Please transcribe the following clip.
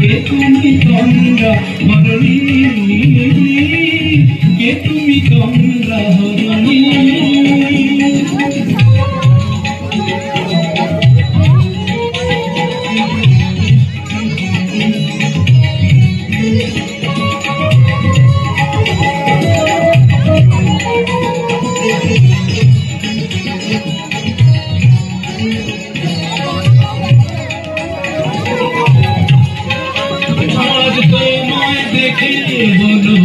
কে তুমি তন্দ্রা হরণী, কে তুমি তন্দ্রা হরণী। আজ তোমায় দেখে বলো